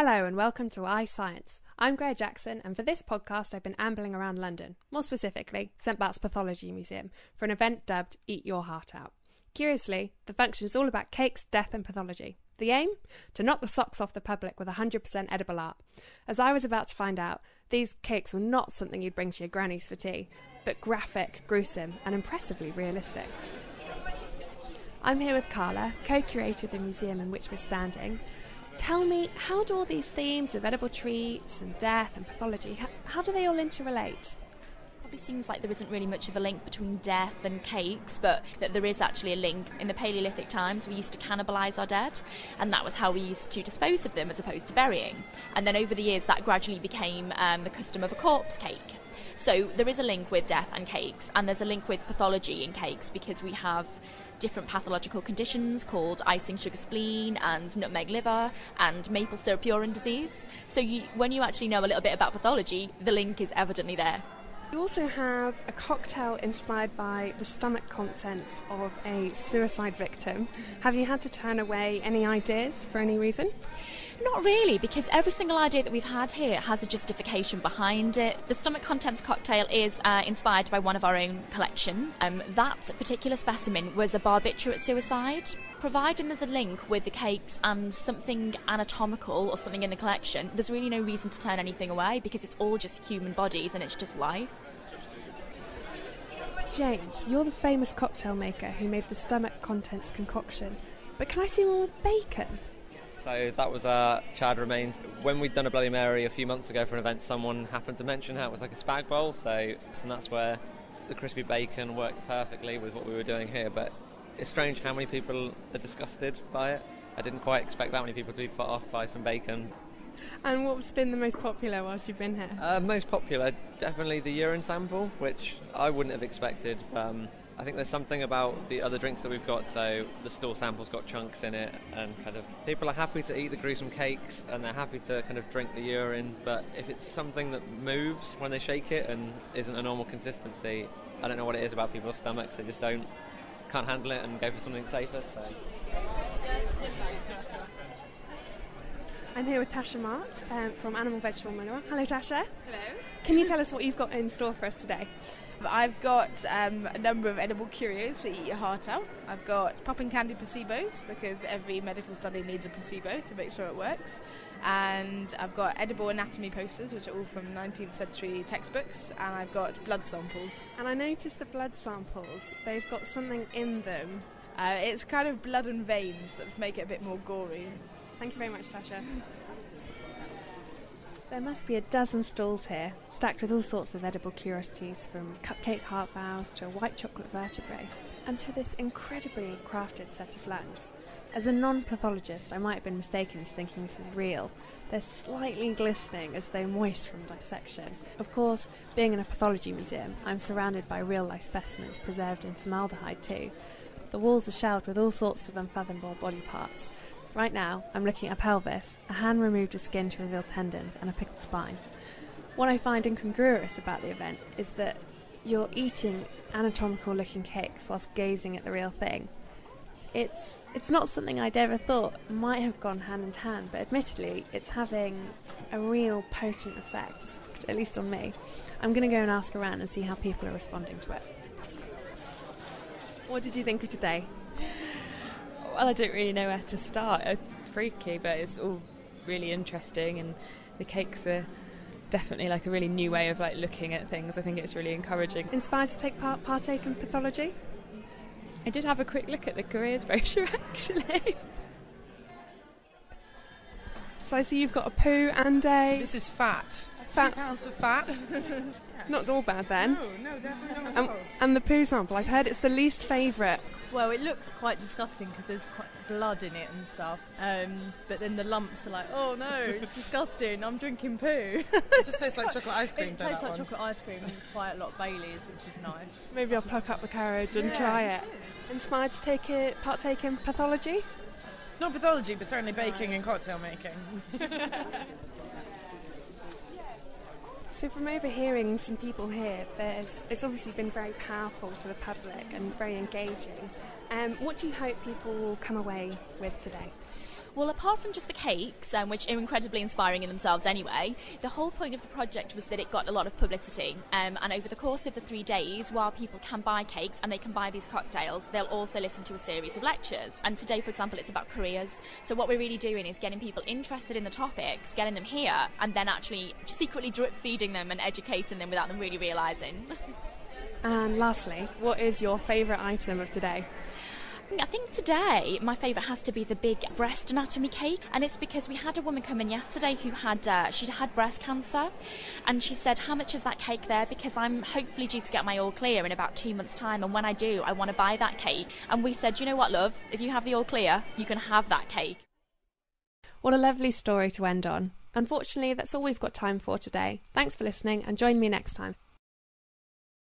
Hello and welcome to iScience. I'm Graihagh Jackson, and for this podcast I've been ambling around London, more specifically St Bart's Pathology Museum, for an event dubbed Eat Your Heart Out. Curiously, the function is all about cakes, death and pathology. The aim? To knock the socks off the public with 100% edible art. As I was about to find out, these cakes were not something you'd bring to your granny's for tea, but graphic, gruesome and impressively realistic. I'm here with Carla, co-curator of the museum in which we're standing. Tell me, how do all these themes of edible treats and death and pathology, how do they all interrelate? Probably seems like there isn't really much of a link between death and cakes, but that there is actually a link. In the Paleolithic times, we used to cannibalise our dead, and that was how we used to dispose of them as opposed to burying. And then over the years, that gradually became the custom of a corpse cake. So there is a link with death and cakes, and there's a link with pathology in cakes because we have different pathological conditions called icing sugar spleen and nutmeg liver and maple syrup urine disease. So when you actually know a little bit about pathology, the link is evidently there. You also have a cocktail inspired by the stomach contents of a suicide victim. Have you had to turn away any ideas for any reason? Not really, because every single idea that we've had here has a justification behind it. The stomach contents cocktail is inspired by one of our own collection. That particular specimen was a barbiturate suicide. Providing there's a link with the cakes and something anatomical or something in the collection, there's really no reason to turn anything away because it's all just human bodies and it's just life. James, you're the famous cocktail maker who made the stomach contents concoction, but can I see one with bacon? So that was our Charred Remains. When we'd done a Bloody Mary a few months ago for an event, someone happened to mention how it was like a spag bowl, and that's where the crispy bacon worked perfectly with what we were doing here. But it's strange how many people are disgusted by it. I didn't quite expect that many people to be put off by some bacon. And what's been the most popular whilst you've been here? Most popular, definitely the urine sample, which I wouldn't have expected. I think there's something about the other drinks that we've got, so the stool sample's got chunks in it, and kind of people are happy to eat the gruesome cakes and they're happy to kind of drink the urine, but if it's something that moves when they shake it and isn't a normal consistency, I don't know what it is about people's stomachs, they just can't handle it and go for something safer. So. I'm here with Tasha Mart from Animal Vegetable Manure. Hello Tasha. Hello. Can you tell us what you've got in store for us today? I've got a number of edible curios for Eat Your Heart Out. I've got popping candy placebos because every medical study needs a placebo to make sure it works. And I've got edible anatomy posters, which are all from 19th century textbooks. And I've got blood samples. And I noticed the blood samples, they've got something in them. It's kind of blood and veins that make it a bit more gory. Thank you very much, Tasha. There must be a dozen stalls here, stacked with all sorts of edible curiosities, from cupcake heart valves to a white chocolate vertebrae, and to this incredibly crafted set of lungs. As a non-pathologist, I might have been mistaken into thinking this was real. They're slightly glistening as though moist from dissection. Of course, being in a pathology museum, I'm surrounded by real-life specimens preserved in formaldehyde too. The walls are shelved with all sorts of unfathomable body parts. Right now, I'm looking at a pelvis, a hand removed with skin to reveal tendons, and a pickled spine. What I find incongruous about the event is that you're eating anatomical-looking cakes whilst gazing at the real thing. It's not something I'd ever thought might have gone hand in hand, but admittedly, it's having a real potent effect, at least on me. I'm going to go and ask around and see how people are responding to it. What did you think of today? Well, I don't really know where to start. It's freaky, but it's all really interesting, and the cakes are definitely like a really new way of like looking at things. I think it's really encouraging. Inspired to partake in pathology? I did have a quick look at the careers brochure actually. So I see you've got a poo and a... This is fat. 2 pounds of fat. Not all bad then. No, definitely not at all. And the poo sample, I've heard it's the least favourite. Well, it looks quite disgusting because there's quite blood in it and stuff. But then the lumps are like, oh no, it's disgusting. I'm drinking poo. It just tastes like chocolate ice cream. It tastes like chocolate ice cream and quite a lot of Baileys, which is nice. Maybe I'll pluck up the courage and try it. Inspired to partake in pathology? Not pathology, but certainly baking and cocktail making. So from overhearing some people here, it's obviously been very powerful to the public and very engaging. What do you hope people will come away with today? Well, apart from just the cakes, which are incredibly inspiring in themselves anyway, the whole point of the project was that it got a lot of publicity. And over the course of the 3 days, while people can buy cakes and they can buy these cocktails, they'll also listen to a series of lectures. And today, for example, it's about careers. So what we're really doing is getting people interested in the topics, getting them here, and then actually secretly drip feeding them and educating them without them really realising. And lastly, what is your favourite item of today? I think today my favourite has to be the big breast anatomy cake, and it's because we had a woman come in yesterday who had she'd had breast cancer, and she said, how much is that cake there, because I'm hopefully due to get my all clear in about 2 months' time, and when I do I want to buy that cake. And we said, you know what, love, if you have the all clear you can have that cake. What a lovely story to end on. Unfortunately, that's all we've got time for today. Thanks for listening, and join me next time.